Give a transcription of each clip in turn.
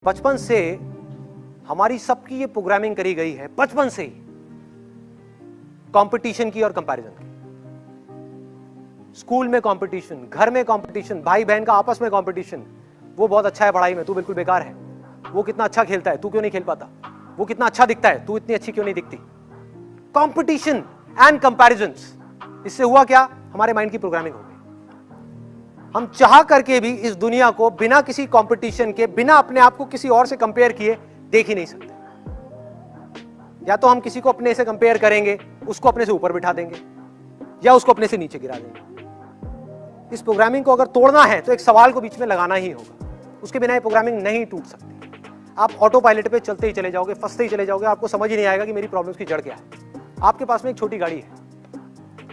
बचपन से हमारी सबकी ये प्रोग्रामिंग करी गई है, बचपन से ही, कंपटीशन की और कंपैरिजन की। स्कूल में कंपटीशन, घर में कंपटीशन, भाई बहन का आपस में कंपटीशन। वो बहुत अच्छा है पढ़ाई में, तू बिल्कुल बेकार है। वो कितना अच्छा खेलता है, तू क्यों नहीं खेल पाता। वो कितना अच्छा दिखता है, तू इतनी अच्छी क्यों नहीं दिखती। कंपटीशन एंड कंपैरिजंस, इससे हुआ क्या, हमारे माइंड की प्रोग्रामिंग हो गई। हम चाह करके भी इस दुनिया को बिना किसी कंपटीशन के, बिना अपने आप को किसी और से कंपेयर किए देख ही नहीं सकते। या तो हम किसी को अपने से कंपेयर करेंगे, उसको अपने से ऊपर बिठा देंगे, या उसको अपने से नीचे गिरा देंगे। इस प्रोग्रामिंग को अगर तोड़ना है तो एक सवाल को बीच में लगाना ही होगा। उसके बिना ये प्रोग्रामिंग नहीं टूट सकती। आप ऑटो पायलट पे चलते ही चले जाओगे, फंसते ही चले जाओगे, आपको समझ ही नहीं आएगा कि मेरी प्रॉब्लम्स की जड़ क्या है। आपके पास में एक छोटी गाड़ी है,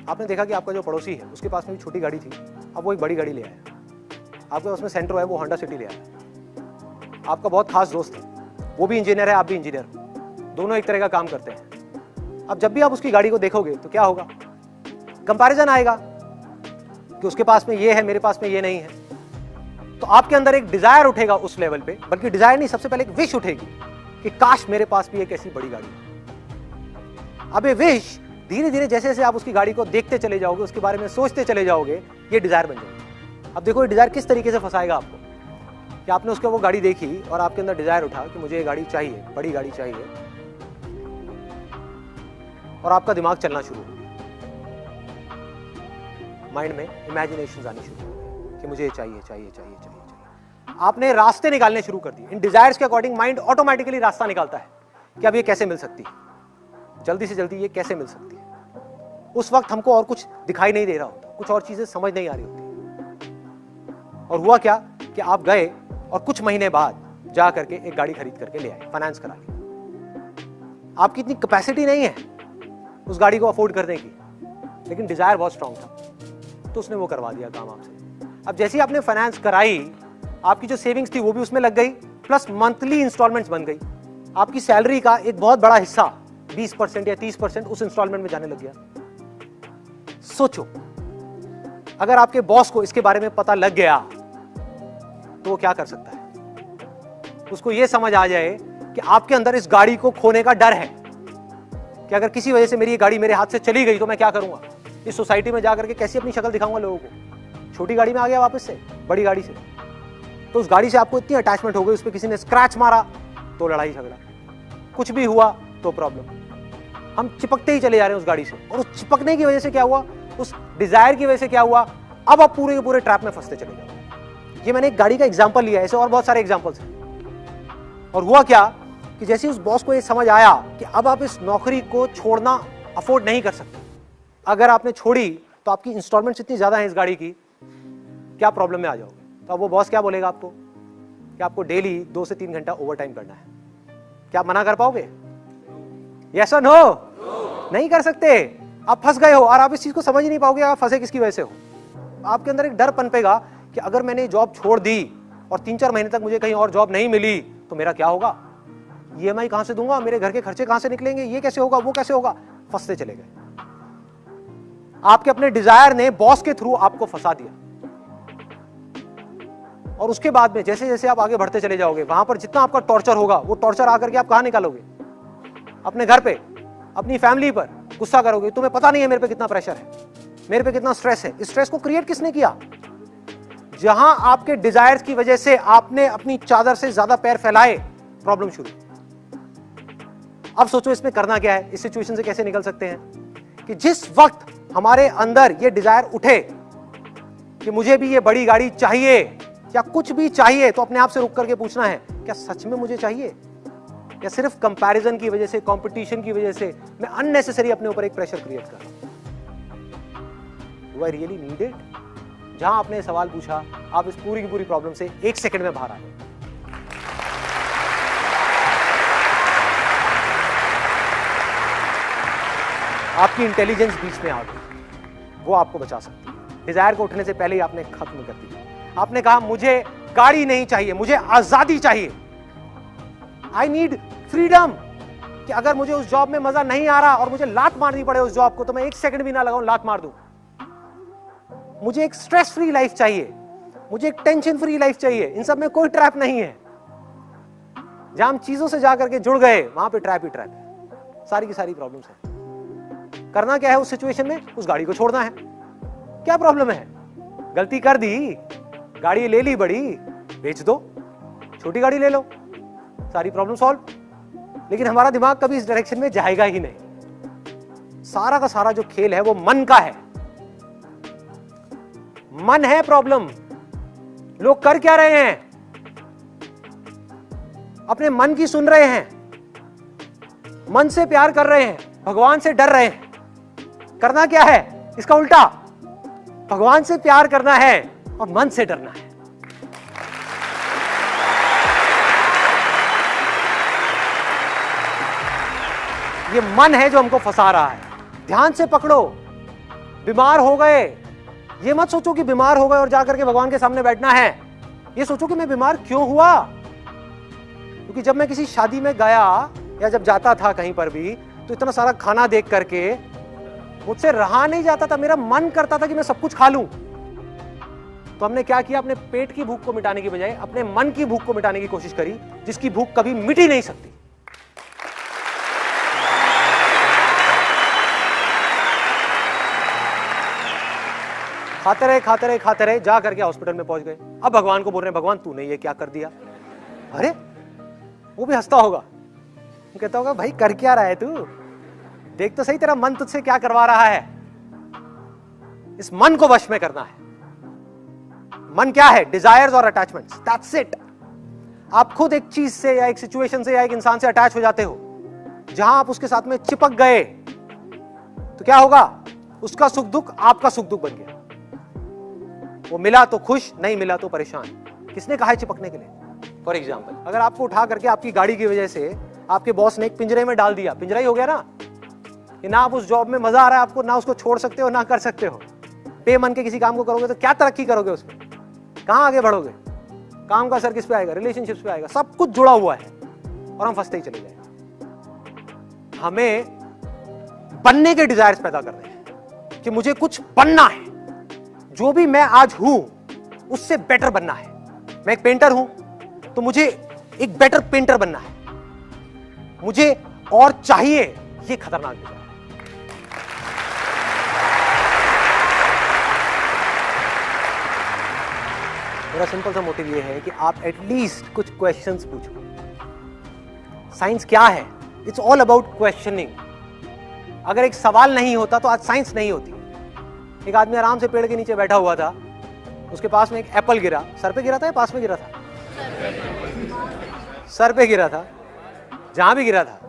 आपने देखा कि आपका जो पड़ोसी है उसके पास में भी छोटी गाड़ी थी, अब वो एक बड़ी गाड़ी ले आया। आपके पास में सेंट्रो है, वो होंडा सिटी ले आया। आपका बहुत खास दोस्त है, वो भी इंजीनियर है, आप भी इंजीनियर हो, दोनों एक तरह का काम करते हैं। अब जब भी आप उसकी गाड़ी को देखोगे तो क्या होगा, कंपैरिजन आएगा कि उसके पास में ये है, मेरे पास में ये नहीं है। तो आपके अंदर एक डिजायर उठेगा उस लेवल पे, बल्कि डिजायर नहीं, सबसे पहले एक विश उठेगी कि काश मेरे पास भी एक ऐसी बड़ी गाड़ी है। अब ये विश धीरे धीरे जैसे जैसे आप उसकी गाड़ी को देखते चले जाओगे, उसके बारे में सोचते चले जाओगे, ये डिजायर बन जाएगी। अब देखो ये डिजायर किस तरीके से फंसाएगा आपको, कि आपने उसके वो गाड़ी देखी और आपके अंदर डिजायर उठा कि मुझे ये गाड़ी चाहिए, बड़ी गाड़ी चाहिए, और आपका दिमाग चलना शुरू हो गया। माइंड में इमेजिनेशंस आनी शुरू हो गई कि मुझे चाहिए चाहिए चाहिए चाहिए चाहिए। आपने रास्ते निकालने शुरू कर दिए। इन डिजायर्स के अकॉर्डिंग माइंड ऑटोमेटिकली रास्ता निकालता है कि अब ये कैसे मिल सकती है, जल्दी से जल्दी ये कैसे मिल सकती है। उस वक्त हमको और कुछ दिखाई नहीं दे रहा होता, कुछ और चीजें समझ नहीं आ रही होती। और हुआ क्या कि आप गए और कुछ महीने बाद जा करके एक गाड़ी खरीद करके ले आए, फाइनेंस करा ली। आपकी इतनी कैपेसिटी नहीं है उस गाड़ी को अफोर्ड करने की, लेकिन डिजायर बहुत स्ट्रांग था, तो उसने वो करवा दिया काम आपसे। अब जैसे ही आपने फाइनेंस कराई, आपकी जो सेविंग्स थी वो भी उसमें लग गई, प्लस मंथली इंस्टॉलमेंट्स बन गई। आपकी सैलरी का एक बहुत बड़ा हिस्सा 20% या 30% उस इंस्टॉलमेंट में जाने लग गया। सोचो, अगर आपके बॉस को इसके बारे में पता लग गया तो वो क्या कर सकता है। उसको ये समझ आ जाए कि आपके अंदर इस गाड़ी को खोने का डर है कि अगर किसी वजह से मेरी ये गाड़ी मेरे हाथ से चली गई तो मैं क्या करूंगा, इस सोसाइटी में जाकर के कैसे अपनी शक्ल दिखाऊंगा लोगों को। छोटी गाड़ी में आ गया वापस से बड़ी गाड़ी से, तो उस गाड़ी से आपको इतनी अटैचमेंट हो गई, उस पर किसी ने स्क्रैच मारा तो लड़ाई झगड़ा, कुछ भी हुआ तो प्रॉब्लम। हम चिपकते ही चले जा रहे हैं उस गाड़ी से, और उस चिपकने की वजह से क्या हुआ, उस डिजायर की वजह से क्या हुआ, अब आप पूरे के पूरे ट्रैप में फंसते चले जाओ। ये मैंने एक गाड़ी का एग्जांपल लिया है, ऐसे और बहुत सारे एग्जांपल्स हैं। और हुआ क्या कि जैसे उस बॉस को ये समझ आया कि अब आप इस नौकरी को छोड़ना अफोर्ड नहीं कर सकते, अगर आपने छोड़ी तो आपकी इंस्टॉलमेंट्स इतनी ज्यादा है इस गाड़ी की, क्या प्रॉब्लम में आ जाओगे। तो अब वो बॉस क्या बोलेगा आपको कि आपको डेली 2 से 3 घंटा ओवर टाइम करना है। क्या आप मना कर पाओगे? यस और नो? नहीं कर सकते। आप फंस गए हो और आप इस चीज को समझ ही नहीं पाओगे आप फंसे किसकी वजह से हो। आपके अंदर एक डर पनपेगा कि अगर मैंने जॉब छोड़ दी और 3-4 महीने तक मुझे कहीं और जॉब नहीं मिली तो मेरा क्या होगा, ईएमआई कहां से दूंगा, मेरे घर के खर्चे कहां से निकलेंगे, ये कैसे होगा, वो कैसे होगा। फंसते चले गए। आपके अपने डिजायर ने बॉस के थ्रू आपको फंसा दिया। और उसके बाद में जैसे जैसे आप आगे बढ़ते चले जाओगे, वहां पर जितना आपका टॉर्चर होगा, वो टॉर्चर आकर के आप कहां निकालोगे, अपने घर पे, अपनी फैमिली पर गुस्सा करोगे। तुम्हें पता नहीं है मेरे पे कितना प्रेशर है, मेरे पे कितना स्ट्रेस है। इस स्ट्रेस को क्रिएट किसने किया? जहां आपके डिजायर्स की वजह से आपने अपनी चादर से ज्यादा पैर फैलाए, प्रॉब्लम शुरू। अब सोचो इसमें करना क्या है, इस सिचुएशन से कैसे निकल सकते हैं। कि जिस वक्त हमारे अंदर ये डिजायर उठे कि मुझे भी ये बड़ी गाड़ी चाहिए या कुछ भी चाहिए, तो अपने आप से रुक करके पूछना है, क्या सच में मुझे चाहिए, या सिर्फ कंपैरिजन की वजह से, कंपटीशन की वजह से मैं अननेसेसरी अपने ऊपर एक प्रेशर क्रिएट कर रहा हूं। Do I really need it? जहां आपने सवाल पूछा, आप इस पूरी की पूरी प्रॉब्लम से 1 सेकंड में बाहर आ गए। आपकी इंटेलिजेंस बीच में आ गई, वो आपको बचा सकती है। डिजायर को उठने से पहले ही आपने खत्म कर दिया। आपने कहा मुझे गाड़ी नहीं चाहिए, मुझे आजादी चाहिए, आई नीड फ्रीडम। कि अगर मुझे उस जॉब में मजा नहीं आ रहा और मुझे लात मारनी पड़े उस जॉब को, तो मैं 1 सेकंड भी ना लगाऊं, लात मार दूं। मुझे एक स्ट्रेस फ्री लाइफ चाहिए, मुझे एक टेंशन फ्री लाइफ चाहिए, इन सब में कोई ट्रैप नहीं है। जहां हम चीजों से जाकर के जुड़ गए वहां पे ट्रैप ही ट्रैप है, सारी की सारी प्रॉब्लम्स है। करना क्या है उस सिचुएशन में? उस गाड़ी को छोड़ना है। क्या प्रॉब्लम है? गलती कर दी, गाड़ी ले ली बड़ी, बेच दो, छोटी गाड़ी ले लो, सारी प्रॉब्लम सॉल्व। लेकिन हमारा दिमाग कभी इस डायरेक्शन में जाएगा ही नहीं। सारा का सारा जो खेल है वो मन का है। मन है प्रॉब्लम। लोग कर क्या रहे हैं? अपने मन की सुन रहे हैं, मन से प्यार कर रहे हैं, भगवान से डर रहे हैं। करना क्या है? इसका उल्टा, भगवान से प्यार करना है और मन से डरना है। ये मन है जो हमको फंसा रहा है। ध्यान से पकड़ो। बीमार हो गए, ये मत सोचो कि बीमार हो गए और जाकर के भगवान के सामने बैठना है। ये सोचो कि मैं बीमार क्यों हुआ। क्योंकि जब मैं किसी शादी में गया या जब जाता था कहीं पर भी, तो इतना सारा खाना देख करके मुझसे रहा नहीं जाता था। मेरा मन करता था कि मैं सब कुछ खा लूं। तो हमने क्या किया? अपने पेट की भूख को मिटाने की बजाय अपने मन की भूख को मिटाने की कोशिश करी, जिसकी भूख कभी मिट ही नहीं सकती। खाते रहे खाते रहे खाते रहे, जा करके हॉस्पिटल में पहुंच गए। अब भगवान को बोल रहे हैं, भगवान तूने ये क्या कर दिया? अरे वो भी हंसता होगा, वो कहता होगा भाई कर क्या रहा है तू? देख तो सही तेरा मन तुझसे क्या करवा रहा है। इस मन को वश में करना है। मन क्या है? डिजायर्स और अटैचमेंट्स, दैट्स इट। आप खुद एक चीज से या एक सिचुएशन से या एक इंसान से अटैच हो जाते हो, जहां आप उसके साथ में चिपक गए तो क्या होगा? उसका सुख दुख आपका सुख दुख बन गया। वो मिला तो खुश, नहीं मिला तो परेशान। किसने कहा है चिपकने के लिए? फॉर एग्जाम्पल, अगर आपको उठा करके आपकी गाड़ी की वजह से आपके बॉस ने एक पिंजरे में डाल दिया, पिंजरा ही हो गया ना, कि ना आप उस जॉब में मजा आ रहा है आपको, ना उसको छोड़ सकते हो ना कर सकते हो। बेमन के किसी काम को करोगे तो क्या तरक्की करोगे उसमें? कहां आगे बढ़ोगे? काम का असर किस पे आएगा? रिलेशनशिप्स पे आएगा। सब कुछ जुड़ा हुआ है और हम फंसते ही चले जाएंगे। हमें बनने के डिजायर्स पैदा कर रहे हैं कि मुझे कुछ बनना है, जो भी मैं आज हूं उससे बेटर बनना है। मैं एक पेंटर हूं तो मुझे एक बेटर पेंटर बनना है। मुझे और चाहिए, ये खतरनाक डिजायर है। मेरा सिंपल सा मोटिव ये है कि आप एटलीस्ट कुछ क्वेश्चंस पूछो। साइंस क्या है? It's all about questioning. अगर एक सवाल नहीं होता तो आज साइंस नहीं होती। एक आदमी आराम से पेड़ के नीचे बैठा हुआ था, उसके पास में एक एप्पल गिरा। सर पे गिरा था या पास में गिरा था? सर पे गिरा था। जहां भी गिरा था,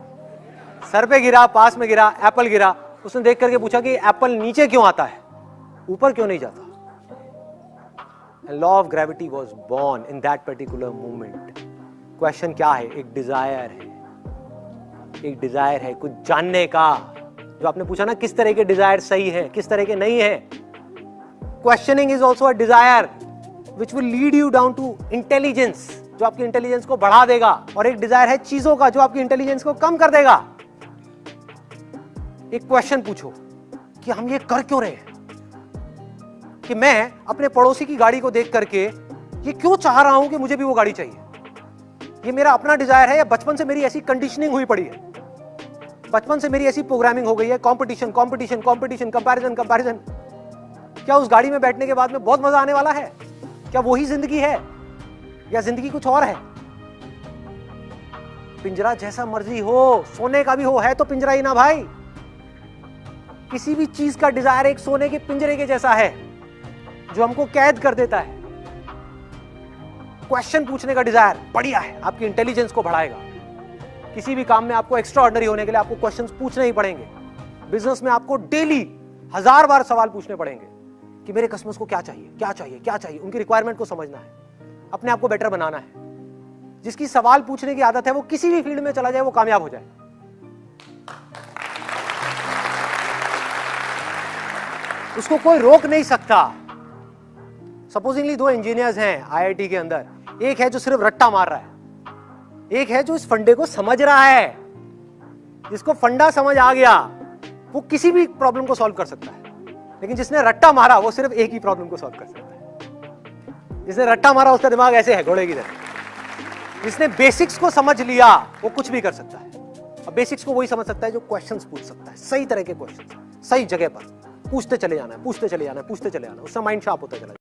सर पे गिरा, पास में गिरा, एप्पल गिरा। उसने देख करके पूछा कि एप्पल नीचे क्यों आता है, ऊपर क्यों नहीं जाता? Law of gravity was born in that particular moment. Question क्या है? एक डिजायर है। एक डिजायर है कुछ जानने का। जो आपने पूछा ना, किस तरह के डिजायर सही है, किस तरह के नहीं है। Questioning is also a desire which will lead you down to intelligence, जो आपकी इंटेलिजेंस को बढ़ा देगा। और एक डिजायर है चीजों का, जो आपकी इंटेलिजेंस को कम कर देगा। एक क्वेश्चन पूछो कि हम ये कर क्यों रहे हैं? कि मैं अपने पड़ोसी की गाड़ी को देख करके ये क्यों चाह रहा हूं कि मुझे भी वो गाड़ी चाहिए? ये मेरा अपना डिजायर है या बचपन से मेरी ऐसी कंडीशनिंग हुई पड़ी है? बचपन से मेरी ऐसी प्रोग्रामिंग हो गई है, competition competition competition, comparison comparison. क्या उस गाड़ी में बैठने के बाद में बहुत मजा आने वाला है? क्या वही जिंदगी है या जिंदगी कुछ और है? पिंजरा जैसा मर्जी हो, सोने का भी हो, है तो पिंजरा ही ना भाई। किसी भी चीज का डिजायर एक सोने के पिंजरे के जैसा है जो हमको कैद कर देता है। क्वेश्चन पूछने का डिजायर बढ़िया है, आपकी इंटेलिजेंस को बढ़ाएगा। किसी भी काम में आपको एक्स्ट्रा ऑर्डिनरी होने के लिए आपको क्वेश्चंस पूछने ही पड़ेंगे। बिजनेस में आपको डेली 1000 बार सवाल पूछने पड़ेंगे कि मेरे कस्टमर्स को क्या चाहिए, क्या चाहिए, क्या चाहिए। उनकी रिक्वायरमेंट को समझना है, अपने आप को बेटर बनाना है। जिसकी सवाल पूछने की आदत है वो किसी भी फील्ड में चला जाए वो कामयाब हो जाए। उसको कोई रोक नहीं सकता। सपोजिंगली 2 इंजीनियर्स हैं आईआईटी के अंदर, एक है जो सिर्फ रट्टा मार रहा है, एक है जो इस फंडे को समझ रहा है। जिसको फंडा समझ आ गया वो किसी भी प्रॉब्लम को सॉल्व कर सकता है। लेकिन जिसने रट्टा मारा वो सिर्फ एक ही प्रॉब्लम को सॉल्व कर सकता है। जिसने रट्टा मारा उसका दिमाग ऐसे है, घोड़े की तरह। जिसने बेसिक्स को समझ लिया वो कुछ भी कर सकता है। अब बेसिक्स को वही समझ सकता है जो क्वेश्चंस पूछ सकता है, सही तरह के क्वेश्चन, सही जगह पर पूछते चले जाना है, पूछते चले जाना है, पूछते चले जाना है, उससे माइंड शार्प होता चला जाए।